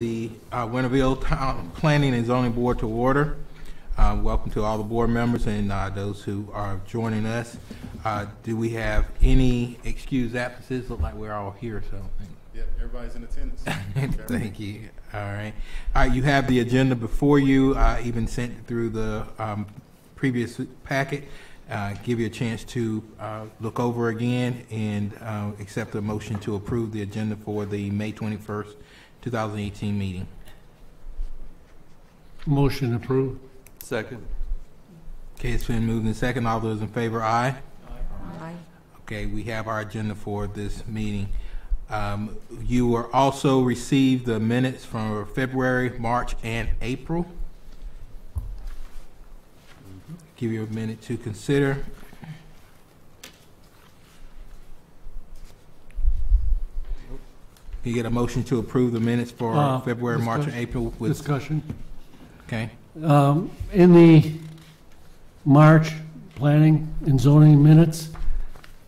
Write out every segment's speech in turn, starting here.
The Winterville Town Planning and Zoning Board to order. Welcome to all the board members and those who are joining us. Do we have any excused absences? Look like we're all here, so. Yep, everybody's in attendance. Thank you. All right. You have the agenda before you, even sent through the previous packet. Give you a chance to look over again and accept a motion to approve the agenda for the May 21st, 2018 meeting. Motion approved. Second. Okay, it's been moved and second. All those in favor, aye? Aye. Okay, we have our agenda for this meeting. You will also receive the minutes from February, March, and April. Give you a minute to consider. Can you get a motion to approve the minutes for February, March, and April? With Discussion. Okay. In the March planning and zoning minutes,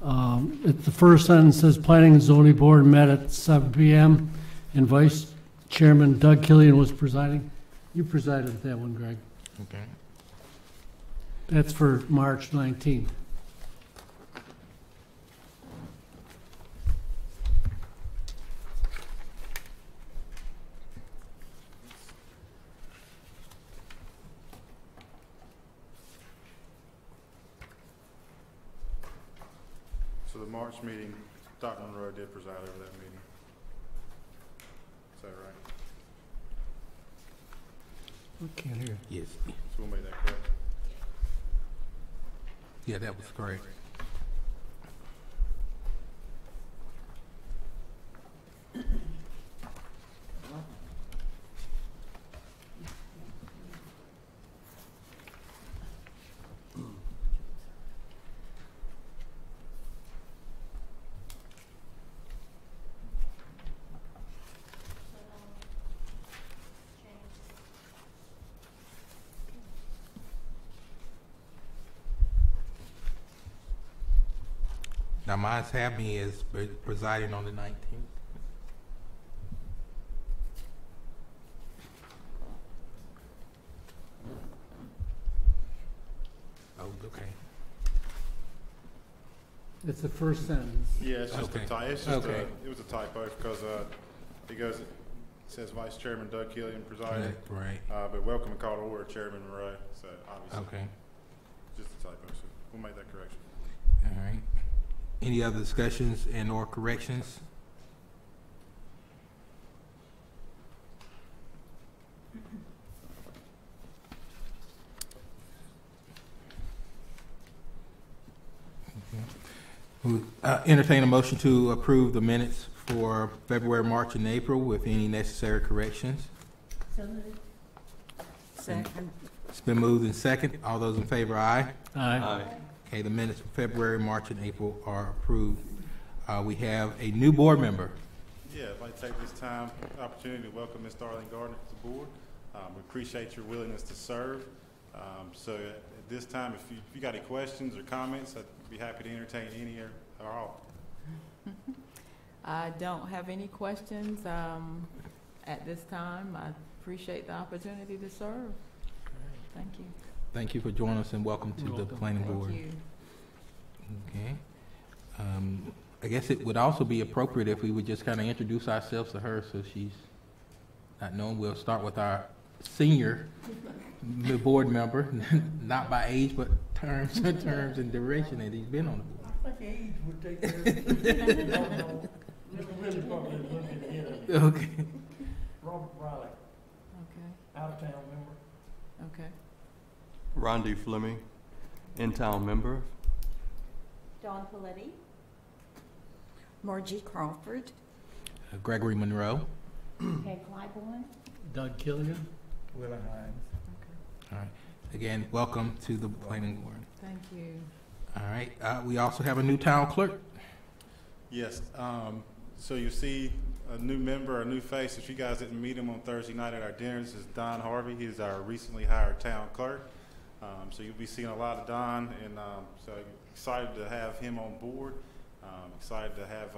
at the first sentence says Planning and Zoning Board met at 7 p.m. and Vice Chairman Doug Killian was presiding. You presided at that one, Greg. Okay. That's for March 19th. So the March meeting, Dr. Monroe did preside over that meeting. Is that right? I can't hear. Yes. So we'll make that correct. Yeah, that was correct. Now, mine's have me as presiding on the 19th. Oh, okay. It's the first sentence. Yeah, it's just Okay. it's just Okay. it was a typo because it says Vice Chairman Doug Killian presided, Right. but welcome and call to order Chairman Monroe. So obviously, Okay. just a typo. So we'll make that correction. All right. Any other discussions and or corrections? Okay. Entertain a motion to approve the minutes for February, March, and April with any necessary corrections. So moved. Second. It's been moved and second. All those in favor, aye? Aye. Okay, the minutes for February, March, and April are approved. We have a new board member. Yeah, I'd like to take this opportunity to welcome Ms. Darlene Gardner to the board. We appreciate your willingness to serve. So at this time, if you got any questions or comments, I'd be happy to entertain any or all. I don't have any questions at this time. I appreciate the opportunity to serve. Thank you. Thank you for joining us and welcome to the planning board. Thank you. Okay. I guess it would also be appropriate if we would just kind of introduce ourselves to her so she's not known. We'll start with our senior board member, not by age, but terms and duration that he's been on the board. I think age would take care of it. No, really probably look at the end of it. Okay. Robert Riley, Okay. out of town member. Okay. Rondi Fleming, in-town member. Dawn Paletti. Margie Crawford. Gregory Monroe. Peg Clybourne. Doug Killian. Willie Hines. All right. Again, welcome to the planning board. Thank you. All right. We also have a new town clerk. Yes. So you see a new member, a new face. If you guys didn't meet him on Thursday night at our dinner, this is Don Harvey. He's our recently hired town clerk. So you'll be seeing a lot of Don, and so excited to have him on board. Excited to have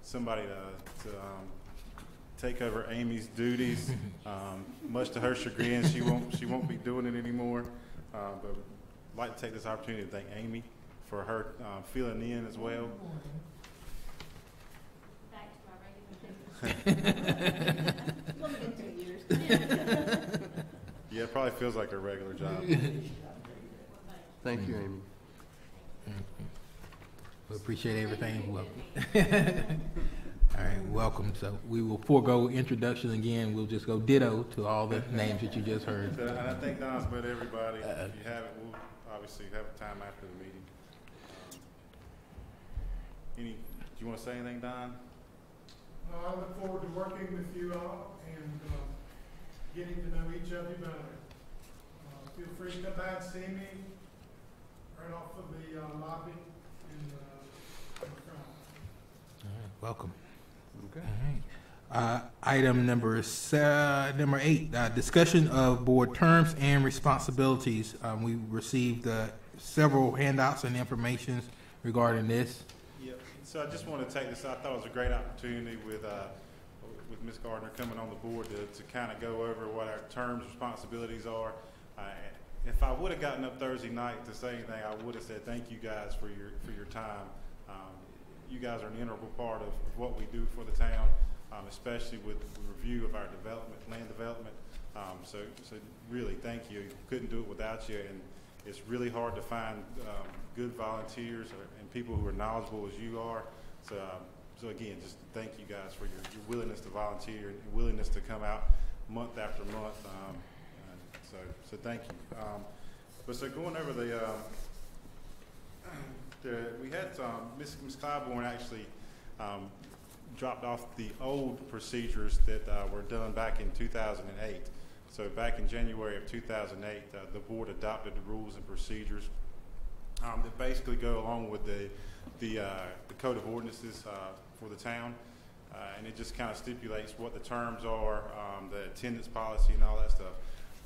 somebody to take over Amy's duties. Much to her chagrin, she won't be doing it anymore. But I'd like to take this opportunity to thank Amy for her filling in as well. Back to my regular business. It's only been 2 years. Yeah, it probably feels like a regular job. Thank you, Amy. We appreciate everything. All right, welcome. So we will forego introduction again. We'll just go ditto to all the names that you just heard. So, and I think Don's met everybody. If you haven't, we'll obviously have a time after the meeting. Do you want to say anything, Don? I look forward to working with you all and getting to know each other better. Feel free to come by and see me right off of the lobby in the front. All right, welcome. Okay. All right. Item number 8, discussion of board terms and responsibilities. We received several handouts and information regarding this. Yep. So I just want to take this. I thought it was a great opportunity with Ms. Gardner coming on the board to kind of go over what our terms, responsibilities are. If I would have gotten up Thursday night to say anything, I would have said thank you guys for your time. You guys are an integral part of what we do for the town, especially with the review of our land development. So really, thank you. Couldn't do it without you, and it's really hard to find good volunteers and people who are knowledgeable as you are. So again, just thank you guys for your willingness to volunteer and willingness to come out month after month. So thank you. But so going over we had Ms. Clybourne actually dropped off the old procedures that were done back in 2008. So back in January of 2008, the board adopted the rules and procedures that basically go along with the code of ordinances for the town, and it just kind of stipulates what the terms are, the attendance policy, and all that stuff.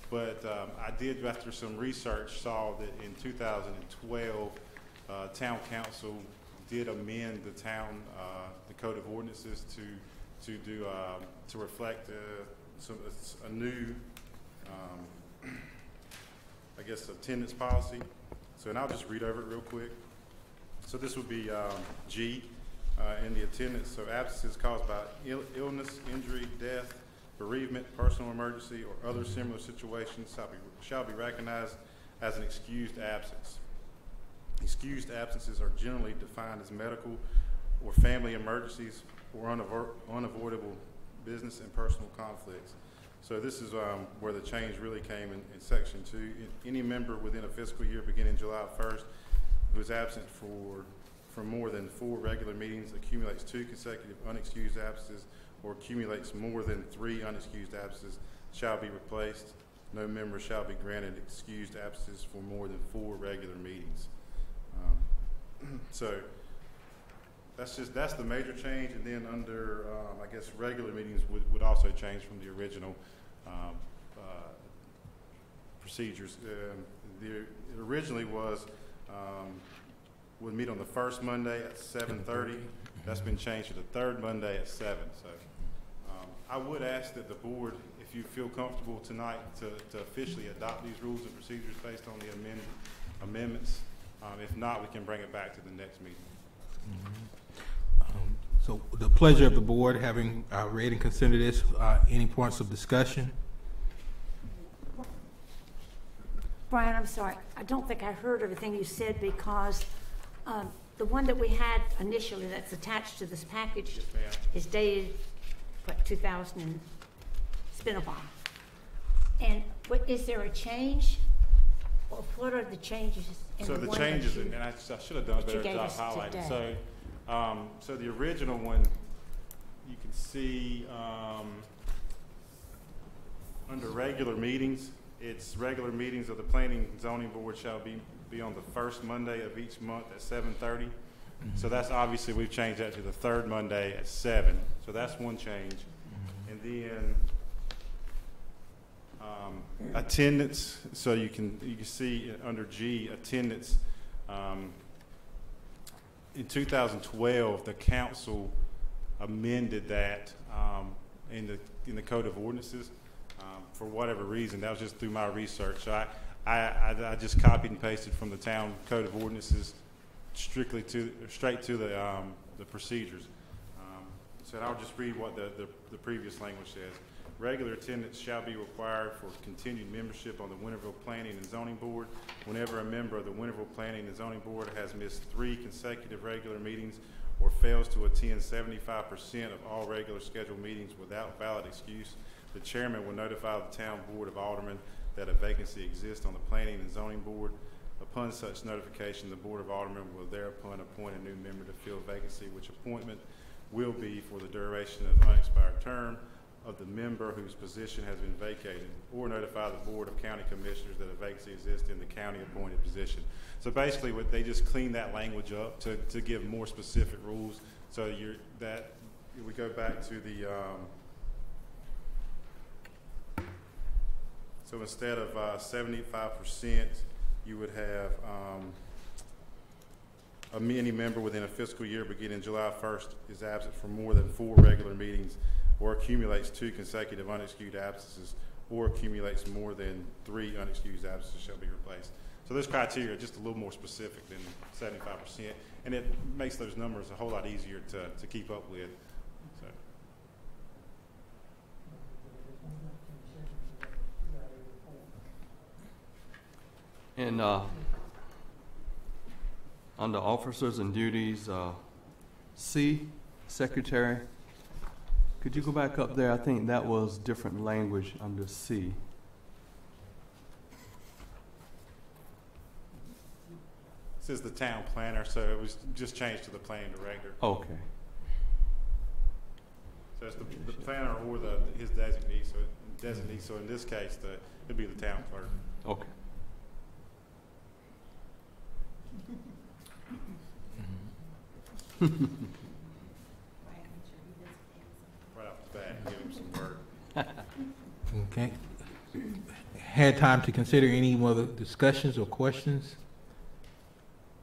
But I did, after some research, saw that in 2012. Town council did amend the code of ordinances to reflect a new, I guess, attendance policy. So, and I'll just read over it real quick. So this would be G in the attendance. So absences caused by illness, injury, death, bereavement, personal emergency, or other similar situations shall be recognized as an excused absence. Excused absences are generally defined as medical or family emergencies or unavoidable business and personal conflicts. So this is where the change really came in Section 2. Any member within a fiscal year beginning July 1st who is absent for more than 4 regular meetings accumulates 2 consecutive unexcused absences or accumulates more than 3 unexcused absences shall be replaced. No member shall be granted excused absences for more than 4 regular meetings. So that's the major change, and then under I guess regular meetings would also change from the original procedures. It originally would meet on the first Monday at 7:30. That's been changed to the third Monday at 7. So I would ask that the board, if you feel comfortable tonight, to officially adopt these rules and procedures based on the amendments. If not, we can bring it back to the next meeting. So the pleasure of the board, having read and considered this, any points of discussion? Brian, I'm sorry. I don't think I heard everything you said because the one that we had initially that's attached to this package Yes, ma'am. is dated, what, 2000 and it's been a while. And is there a change? Or what are the changes in So the the one changes, that you, and I should have done a that you better gave job us highlighting. today? So the original one, you can see under regular meetings, it's regular meetings of the Planning and Zoning Board shall be on the first Monday of each month at 7:30. So that's obviously, we've changed that to the third Monday at 7. So that's one change. And then attendance, so you can see under G, attendance. In 2012, the council amended that, in the code of ordinances. For whatever reason, that was just through my research. So I just copied and pasted from the town code of ordinances straight to the procedures. So I'll just read what the previous language says. Regular attendance shall be required for continued membership on the Winterville Planning and Zoning Board. Whenever a member of the Winterville Planning and Zoning Board has missed 3 consecutive regular meetings or fails to attend 75% of all regular scheduled meetings without valid excuse, the chairman will notify the town board of aldermen that a vacancy exists on the Planning and Zoning Board. Upon such notification, the Board of Aldermen will thereupon appoint a new member to fill vacancy, which appointment will be for the duration of unexpired term of the member whose position has been vacated, or notify the Board of County Commissioners that a vacancy exists in the county appointed position. So basically, what they just cleaned that language up to give more specific rules. So we go back to the so instead of 75%, you would have any member within a fiscal year beginning July 1st is absent for more than 4 regular meetings, or accumulates 2 consecutive unexcused absences, or accumulates more than 3 unexcused absences shall be replaced. So those criteria are just a little more specific than 75%, and it makes those numbers a whole lot easier to keep up with. So. And under officers and duties, C, secretary. Could you go back up there? I think that was different language under C. This is the town planner, so it was just changed to the planning director. Okay. So it's the planner or his designee. So in this case, it'd be the town clerk. Okay. Right off the bat, give him some work. Okay. Had time to consider any other discussions or questions?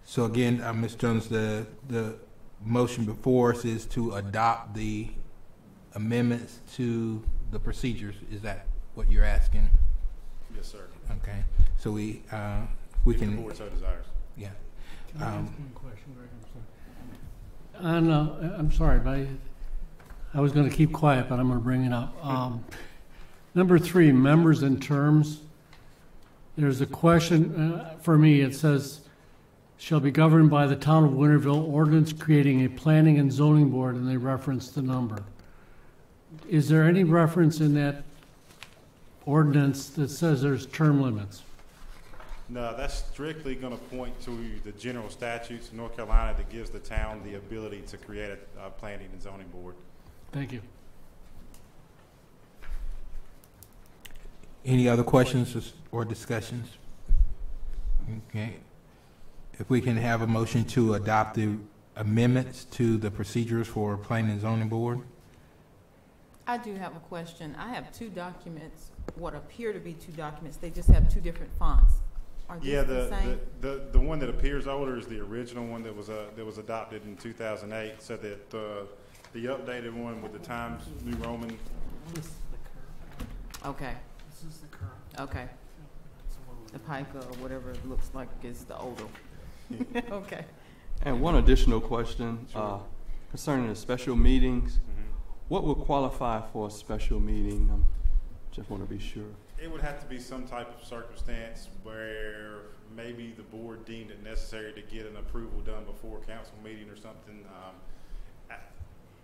So again, Ms. Jones, the motion before us is to adopt the amendments to the procedures. Is that what you're asking? Yes, sir. Okay. So we If can. the board so desires. Yeah. Can I ask one question, Greg? I'm sorry, but I was going to keep quiet, but I'm going to bring it up. Number 3, members and terms. There's a question for me. It says, shall be governed by the town of Winterville ordinance creating a planning and zoning board, and they reference the number. Is there any reference in that ordinance that says there's term limits? No, that's strictly going to point to the general statutes in North Carolina that gives the town the ability to create a planning and zoning board. Thank you. Any other questions or discussions? Okay. If we can have a motion to adopt the amendments to the procedures for planning and zoning board? I do have a question. I have 2 documents, what appear to be 2 documents. They just have 2 different fonts. Are these Yeah, the same? the one that appears older is the original one that was adopted in 2008. So that the updated one with the Times New Roman. This is the current. Okay, This is the current. okay. The pica or whatever it looks like is the older. Okay. And one additional question Sure. concerning the special meetings. Mm-hmm. What would qualify for a special meeting? Just want to be sure. It would have to be some type of circumstance where maybe the board deemed it necessary to get an approval done before a council meeting or something.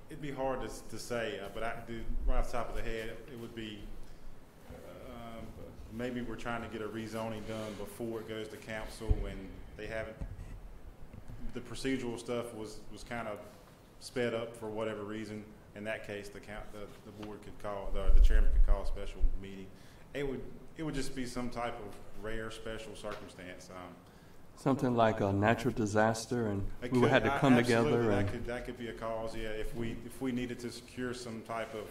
It'd be hard to say, but right off the top of the head, it would be maybe we're trying to get a rezoning done before it goes to council when they haven't. The procedural stuff was kind of sped up for whatever reason. In that case, the board could call, the chairman could call a special meeting. It would just be some type of rare special circumstance. Something like a natural disaster, and we would have to come Absolutely, together. And that could be a cause. Yeah, if we needed to secure some type of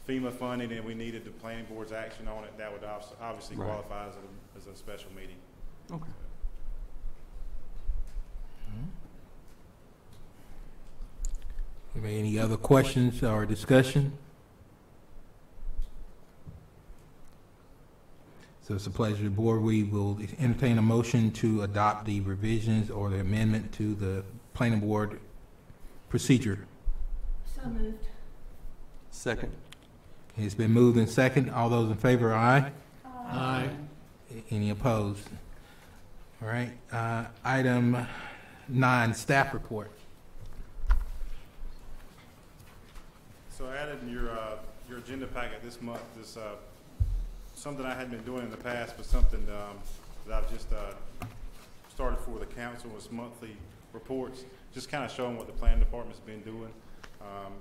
FEMA funding and we needed the planning board's action on it, that would obviously Right. qualify as a special meeting. okay. Any other questions or discussion? So it's a pleasure of the board. We will entertain a motion to adopt the revisions or the amendment to the planning board procedure. So moved. Second. It's been moved and second. All those in favor, aye. Aye. Any opposed? All right. Item 9, staff report. So I added in your agenda packet this month is something I hadn't been doing in the past, but something that I've just started for the council was monthly reports, just kind of showing what the planning department's been doing.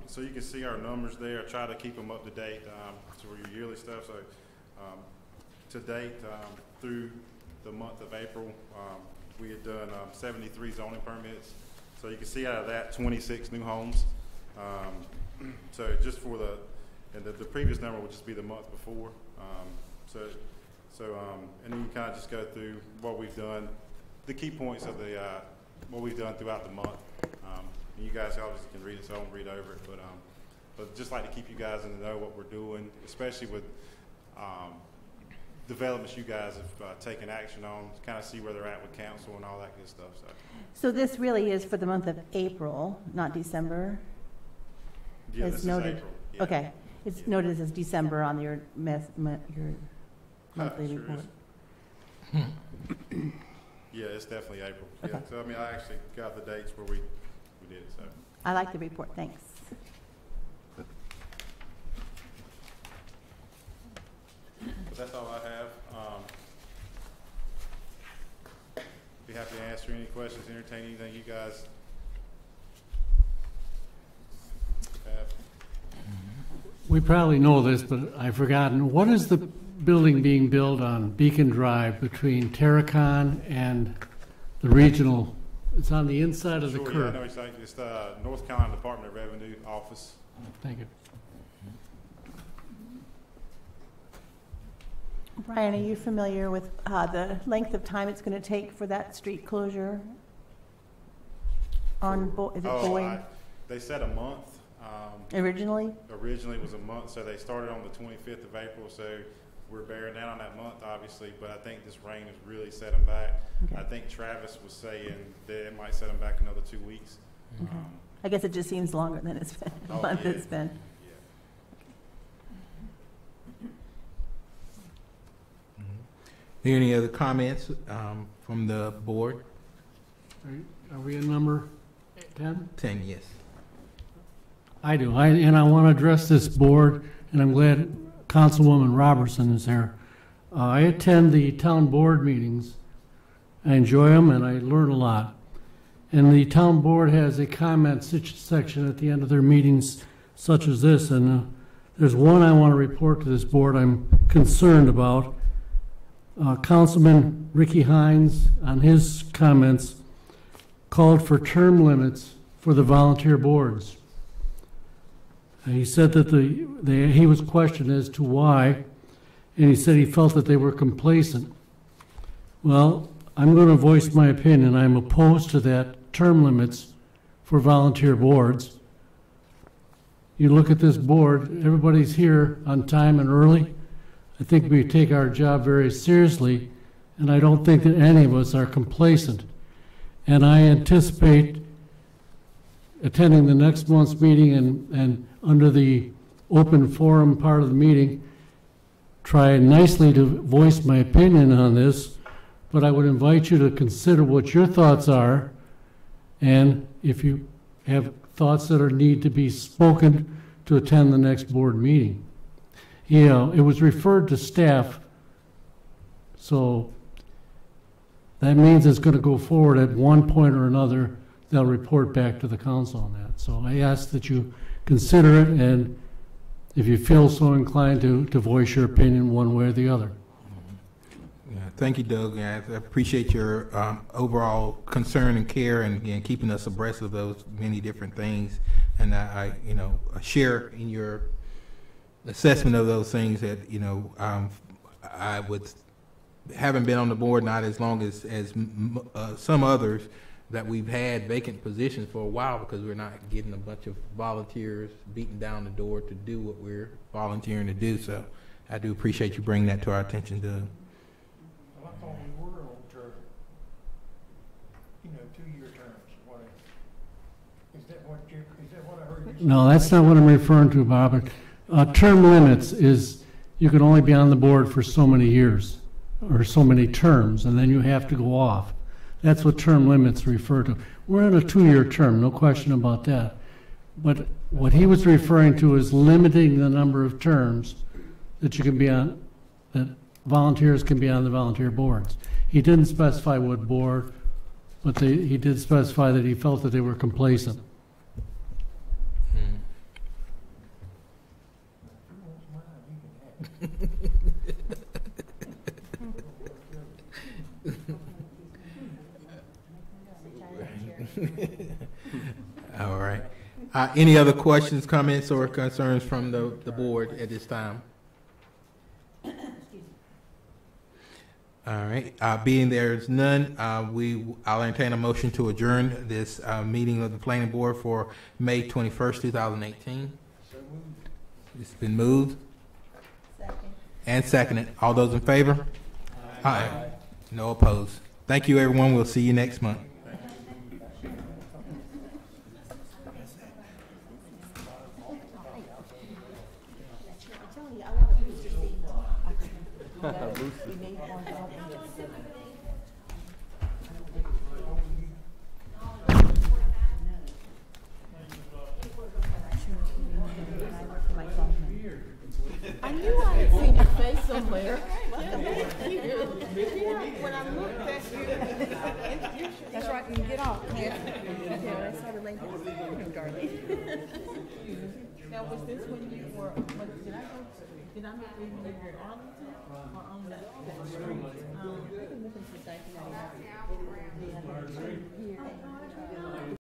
So you can see our numbers there. I try to keep them up to date. So your yearly stuff. So to date, through the month of April, we had done 73 zoning permits. So you can see out of that 26 new homes. So just for the previous number would just be the month before. And then you kind of just go through what we've done, the key points of the what we've done throughout the month. And you guys obviously can read it, so I won't read over it. But just like to keep you guys in the know what we're doing, especially with developments you guys have taken action on, to kind of see where they're at with council and all that good stuff. So this really is for the month of April, not December? Yeah, It's this is April. Yeah. Okay, it's noted as December on your monthly Sure report. is. Yeah, it's definitely April. Yeah. Okay. So I mean, I actually got the dates where we did it. So. I like the report, thanks. But that's all I have. Be happy to answer any questions, entertain anything you guys have. We probably know this, but I've forgotten. What is the building being built on Beacon Drive between Terracon and the regional? It's on the inside of the Sure, yeah, I curb. know it's the North Carolina Department of Revenue office. Thank you. Brian, are you familiar with the length of time it's going to take for that street closure? Is it Boyd? They said a month. Originally? Originally it was a month, so they started on the 25th of April, so we're bearing down on that month, obviously, but I think this rain has really set them back. Okay. I think Travis was saying that it might set them back another 2 weeks. Okay. I guess it just seems longer than it's been, the month yeah. it's been. Any other comments from the board? Are we in number 10? 10, yes. I do. And I want to address this board, and I'm glad Councilwoman Robertson is here. I attend the town board meetings. I enjoy them, and I learn a lot. And the town board has a comment section at the end of their meetings, such as this. And there's one I want to report to this board I'm concerned about. Councilman Ricky Hines, on his comments, called for term limits for the volunteer boards. He said that he was questioned as to why, and he said he felt that they were complacent. Well, I'm going to voice my opinion. I'm opposed to that term limits for volunteer boards. You look at this board, everybody's here on time and early. I think we take our job very seriously, and I don't think that any of us are complacent. And I anticipate attending the next month's meeting and under the open forum part of the meeting, try nicely to voice my opinion on this, but I would invite you to consider what your thoughts are, and if you have thoughts that need to be spoken, to attend the next board meeting. You know, it was referred to staff, so that means it's going to go forward at one point or another. They'll report back to the council on that. So I ask that you consider it, and if you feel so inclined to voice your opinion one way or the other. Yeah, thank you, Doug. I appreciate your overall concern and care and keeping us abreast of those many different things. And I share in your assessment of those things that, I would, haven't been on the board not as long as some others, that we've had vacant positions for a while because we're not getting a bunch of volunteers beating down the door to do what we're volunteering to do. So I do appreciate you bringing that to our attention, Doug. No, that's not what I'm referring to, Bob. Term limits is you can only be on the board for so many years or so many terms, and then you have to go off. That's what term limits refer to. We're in a 2-year term, no question about that. But what he was referring to is limiting the number of terms that you can be on, that volunteers can be on the volunteer boards. He didn't specify what board, but he did specify that he felt that they were complacent. All right. Any other questions, comments, or concerns from the board at this time? All right. Being there's none, I'll entertain a motion to adjourn this meeting of the planning board for May 21st, 2018. It's been moved. And seconded. All those in favor? Aye. No opposed. Thank you, everyone. We'll see you next month. I knew I had seen your face somewhere. When I looked at you. That's right, you can get off. Yeah, that's how the lady was darling. Now, was this when you were, did I meet you when you were in Arlington or on that street?